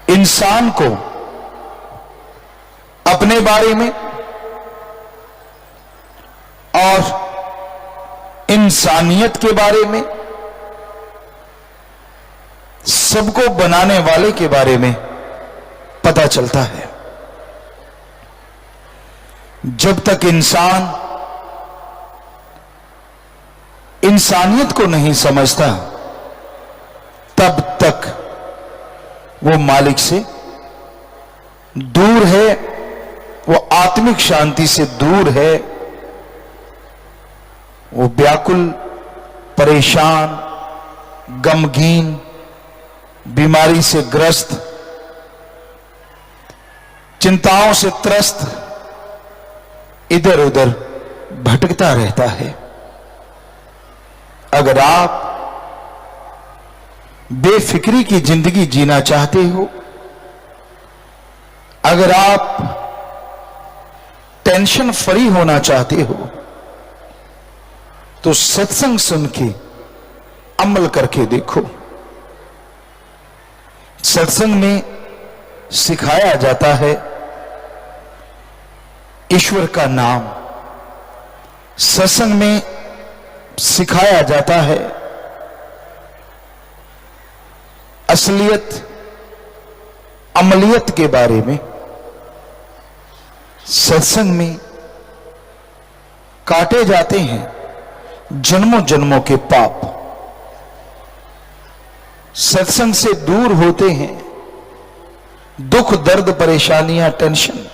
इंसान को अपने बारे में और इंसानियत के बारे में, सबको बनाने वाले के बारे में पता चलता है। जब तक इंसान इंसानियत को नहीं समझता, तब तक वो मालिक से दूर है, वो आत्मिक शांति से दूर है, वो व्याकुल, परेशान, गमगीन, बीमारी से ग्रस्त, चिंताओं से त्रस्त इधर उधर भटकता रहता है। अगर आप बेफिक्री की जिंदगी जीना चाहते हो, अगर आप टेंशन फ्री होना चाहते हो, तो सत्संग सुन के अमल करके देखो। सत्संग में सिखाया जाता है ईश्वर का नाम, सत्संग में सिखाया जाता है असलियत, अमलियत के बारे में। सत्संग में काटे जाते हैं जन्मों जन्मों के पाप, सत्संग से दूर होते हैं दुख, दर्द, परेशानियां, टेंशन।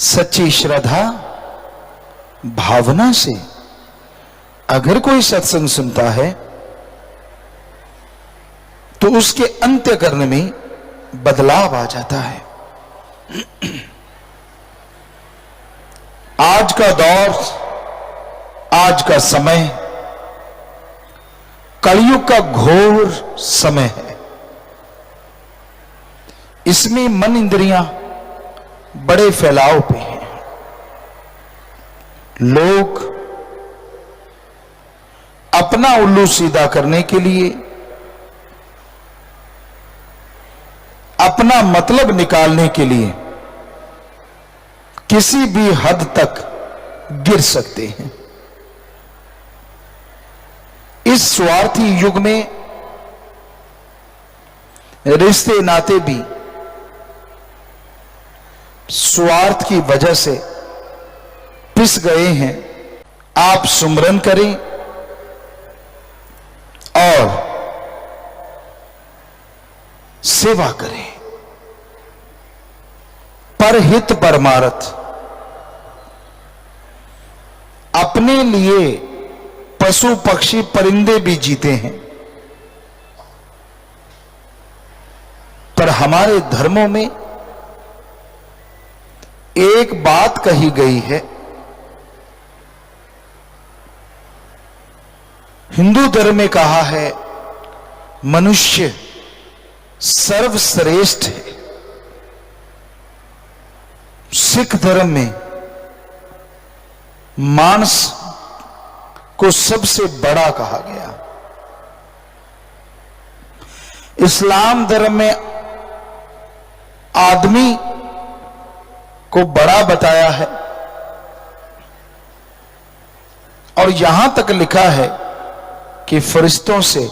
सच्ची श्रद्धा भावना से अगर कोई सत्संग सुनता है तो उसके अंत्यकरण में बदलाव आ जाता है। आज का दौर, आज का समय कलयुग का घोर समय है। इसमें मन इंद्रियां बड़े फैलाव पे हैं। लोग अपना उल्लू सीधा करने के लिए, अपना मतलब निकालने के लिए किसी भी हद तक गिर सकते हैं। इस स्वार्थी युग में रिश्ते नाते भी स्वार्थ की वजह से पिस गए हैं। आप सुमरन करें और सेवा करें, परहित परमारथ। अपने लिए पशु पक्षी परिंदे भी जीते हैं, पर हमारे धर्मों में एक बात कही गई है। हिंदू धर्म में कहा है मनुष्य सर्वश्रेष्ठ है। सिख धर्म में मांस को सबसे बड़ा कहा गया। इस्लाम धर्म में आदमी को बड़ा बताया है, और यहां तक लिखा है कि फरिश्तों से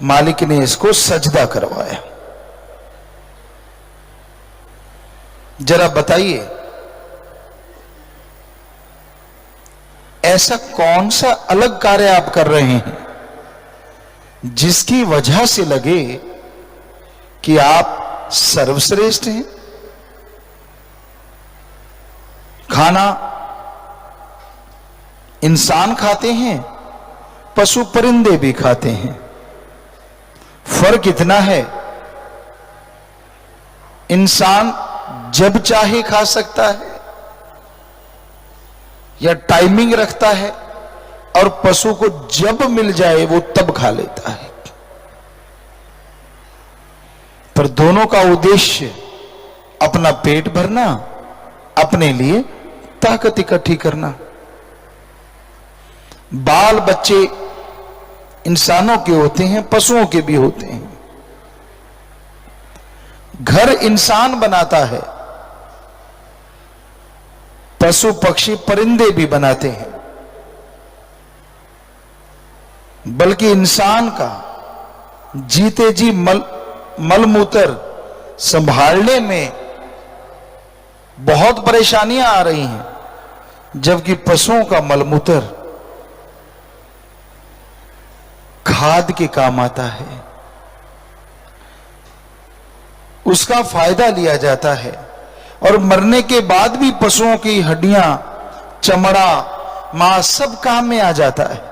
मालिक ने इसको सजदा करवाया। जरा बताइए, ऐसा कौन सा अलग कार्य आप कर रहे हैं जिसकी वजह से लगे कि आप सर्वश्रेष्ठ हैं? खाना इंसान खाते हैं, पशु परिंदे भी खाते हैं। फर्क इतना है, इंसान जब चाहे खा सकता है या टाइमिंग रखता है, और पशु को जब मिल जाए वो तब खा लेता है। पर दोनों का उद्देश्य अपना पेट भरना, अपने लिए ताकत इकट्ठी करना। बाल बच्चे इंसानों के होते हैं, पशुओं के भी होते हैं। घर इंसान बनाता है, पशु पक्षी परिंदे भी बनाते हैं, बल्कि इंसान का जीते जी मलमूत्र संभालने में बहुत परेशानियां आ रही हैं, जबकि पशुओं का मलमूत्र खाद के काम आता है, उसका फायदा लिया जाता है और मरने के बाद भी पशुओं की हड्डियां, चमड़ा, मांस सब काम में आ जाता है।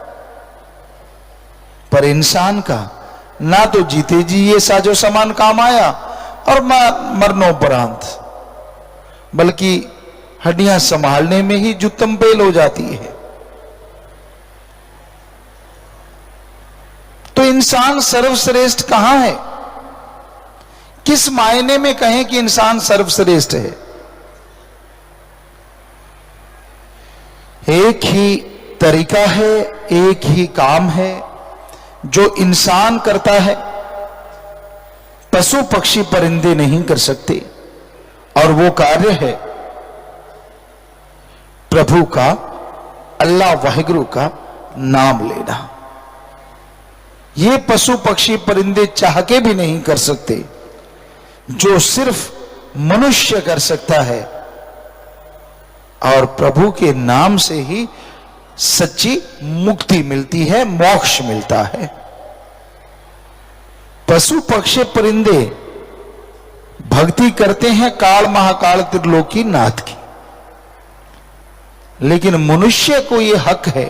पर इंसान का ना तो जीते जी ये साजो सामान काम आया और मरनोपरांत, बल्कि हड्डियां संभालने में ही जुत्तम पेल हो जाती है। तो इंसान सर्वश्रेष्ठ कहां है? किस मायने में कहें कि इंसान सर्वश्रेष्ठ है? एक ही तरीका है, एक ही काम है जो इंसान करता है, पशु पक्षी परिंदे नहीं कर सकते, और वो कार्य है प्रभु का, अल्लाह वाहिगुरु का नाम लेना। ये पशु पक्षी परिंदे चाह के भी नहीं कर सकते, जो सिर्फ मनुष्य कर सकता है, और प्रभु के नाम से ही सच्ची मुक्ति मिलती है, मोक्ष मिलता है। पशु पक्षी परिंदे भक्ति करते हैं काल महाकाल त्रिलोकी नाथ की, लेकिन मनुष्य को यह हक है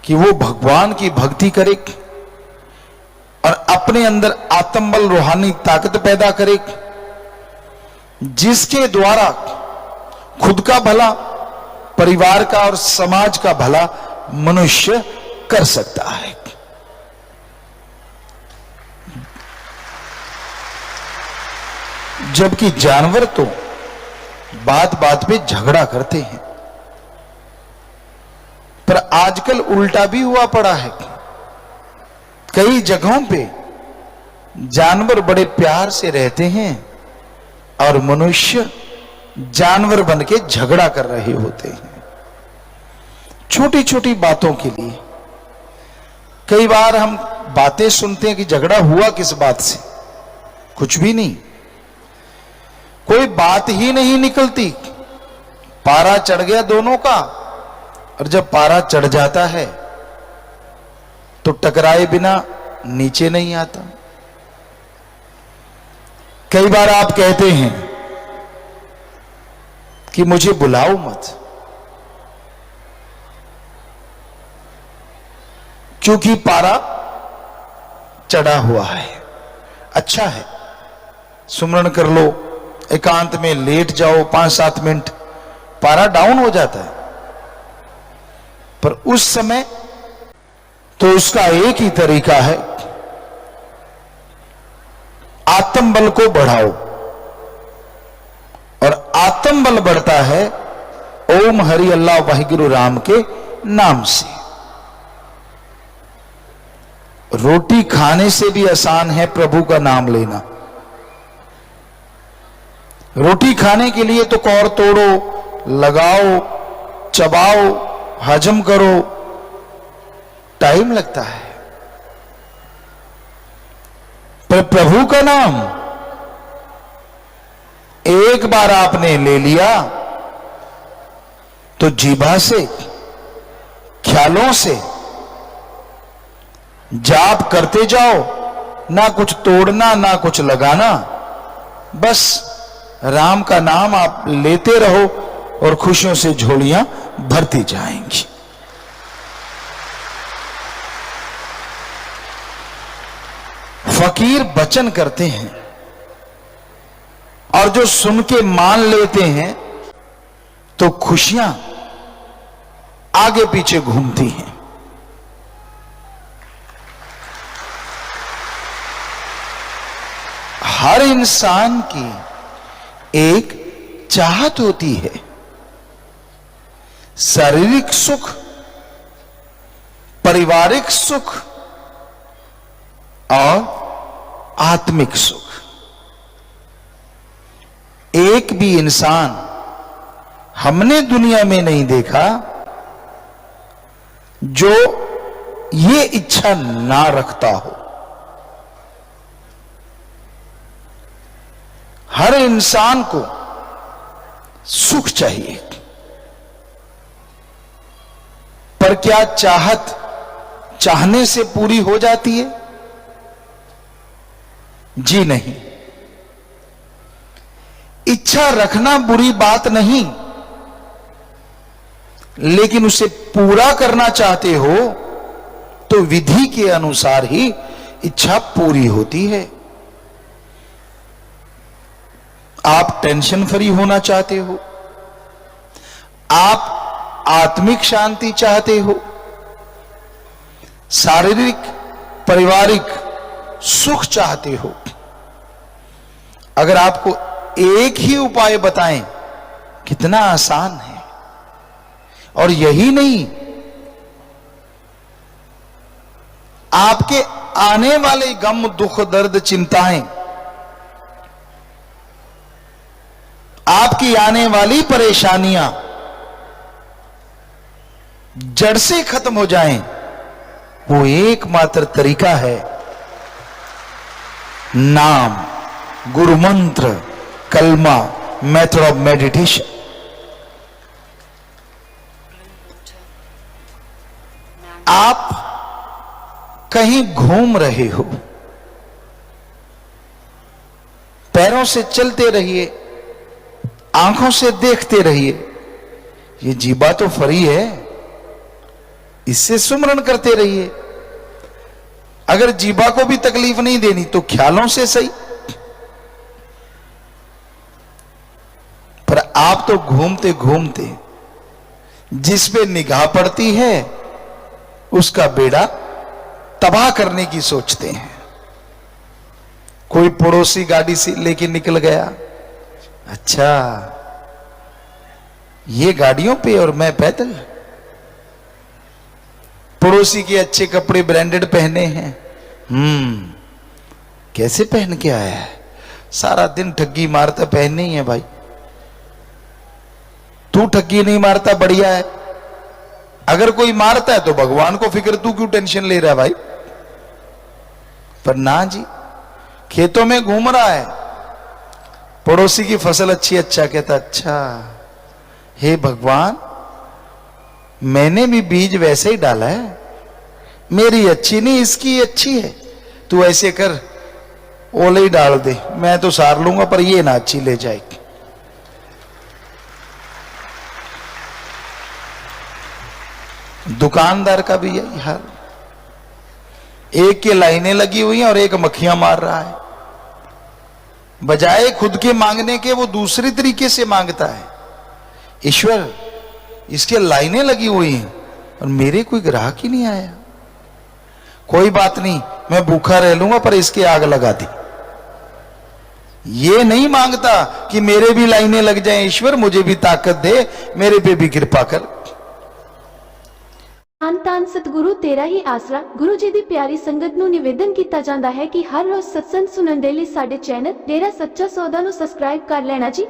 कि वो भगवान की भक्ति करे और अपने अंदर आत्मबल, रूहानी ताकत पैदा करे, जिसके द्वारा खुद का भला, परिवार का और समाज का भला मनुष्य कर सकता है। जबकि जानवर तो बात बात पे झगड़ा करते हैं, पर आजकल उल्टा भी हुआ पड़ा है। कई जगहों पे जानवर बड़े प्यार से रहते हैं और मनुष्य जानवर बन के झगड़ा कर रहे होते हैं, छोटी छोटी बातों के लिए। कई बार हम बातें सुनते हैं कि झगड़ा हुआ किस बात से, कुछ भी नहीं, कोई बात ही नहीं निकलती, पारा चढ़ गया दोनों का, और जब पारा चढ़ जाता है तो टकराए बिना नीचे नहीं आता। कई बार आप कहते हैं कि मुझे बुलाओ मत, क्योंकि पारा चढ़ा हुआ है। अच्छा है, सुमरण कर लो, एकांत में लेट जाओ 5-7 मिनट, पारा डाउन हो जाता है। पर उस समय तो उसका एक ही तरीका है, आत्मबल को बढ़ाओ, और आत्मबल बढ़ता है ओम हरि अल्लाह वाहिगुरु राम के नाम से। रोटी खाने से भी आसान है प्रभु का नाम लेना। रोटी खाने के लिए तो कौर तोड़ो, लगाओ, चबाओ, हजम करो, टाइम लगता है। पर प्रभु का नाम एक बार आपने ले लिया तो जीभा से, ख्यालों से जाप करते जाओ, ना कुछ तोड़ना ना कुछ लगाना, बस राम का नाम आप लेते रहो और खुशियों से झोलियां भरती जाएंगी। फकीर वचन करते हैं और जो सुन के मान लेते हैं तो खुशियां आगे पीछे घूमती हैं। हर इंसान की एक चाहत होती है, शारीरिक सुख, पारिवारिक सुख और आत्मिक सुख। एक भी इंसान हमने दुनिया में नहीं देखा जो ये इच्छा ना रखता हो। हर इंसान को सुख चाहिए, पर क्या चाहत चाहने से पूरी हो जाती है? जी नहीं। इच्छा रखना बुरी बात नहीं, लेकिन उसे पूरा करना चाहते हो तो विधि के अनुसार ही इच्छा पूरी होती है। आप टेंशन फ्री होना चाहते हो, आप आत्मिक शांति चाहते हो, शारीरिक पारिवारिक सुख चाहते हो। अगर आपको एक ही उपाय बताएं, कितना आसान है। और यही नहीं, आपके आने वाले गम दुख दर्द चिंताएं, आपकी आने वाली परेशानियां जड़ से खत्म हो जाएं, वो एकमात्र तरीका है नाम, गुरु मंत्र, कलमा, मेथड ऑफ मेडिटेशन। आप कहीं घूम रहे हो, पैरों से चलते रहिए, आंखों से देखते रहिए। ये जीवा तो फ्री है, इससे सुमरण करते रहिए। अगर जीवा को भी तकलीफ नहीं देनी तो ख्यालों से सही। पर आप तो घूमते घूमते जिस पे निगाह पड़ती है उसका बेड़ा तबाह करने की सोचते हैं। कोई पड़ोसी गाड़ी से लेके निकल गया, अच्छा ये गाड़ियों पे और मैं पैदल। पड़ोसी के अच्छे कपड़े ब्रांडेड पहने हैं, कैसे पहन के आया है? सारा दिन ठगी मारता, पहने ही है भाई। तू ठगी नहीं मारता, बढ़िया है। अगर कोई मारता है तो भगवान को फिक्र, तू क्यों टेंशन ले रहा है भाई? पर ना जी, खेतों में घूम रहा है, पड़ोसी की फसल अच्छी, अच्छा कहता, अच्छा हे भगवान मैंने भी बीज वैसे ही डाला है, मेरी अच्छी नहीं इसकी अच्छी है, तू ऐसे कर ओले ही डाल दे, मैं तो सार लूंगा पर ये ना अच्छी ले जाएगी। दुकानदार का भी यही हाल, एक के लाइनें लगी हुई हैं और एक मक्खियां मार रहा है। बजाय खुद के मांगने के वो दूसरी तरीके से मांगता है। ईश्वर इसके लाइनें लगी हुई हैं और मेरे कोई ग्राहक ही नहीं आया। कोई बात नहीं, मैं भूखा रह लूंगा पर इसके आग लगा दी। ये नहीं मांगता कि मेरे भी लाइनें लग जाएं, ईश्वर मुझे भी ताकत दे, मेरे पे भी कृपा कर। ਧੰਨ ਸਤਿਗੁਰੂ ਤੇਰਾ ਹੀ ਆਸਰਾ। ਗੁਰੂ ਜੀ ਦੀ ਪਿਆਰੀ ਸੰਗਤ ਨੂੰ ਨਿਵੇਦਨ ਕੀਤਾ ਜਾਂਦਾ ਹੈ ਕਿ ਹਰ ਰੋਜ਼ ਸਤਸੰਗ ਸੁਣਨ ਦੇ ਲਈ ਸਾਡੇ ਚੈਨਲ ਡੇਰਾ ਸੱਚਾ ਸੌਦਾ ਨੂੰ ਸਬਸਕ੍ਰਾਈਬ ਕਰ ਲੈਣਾ ਜੀ।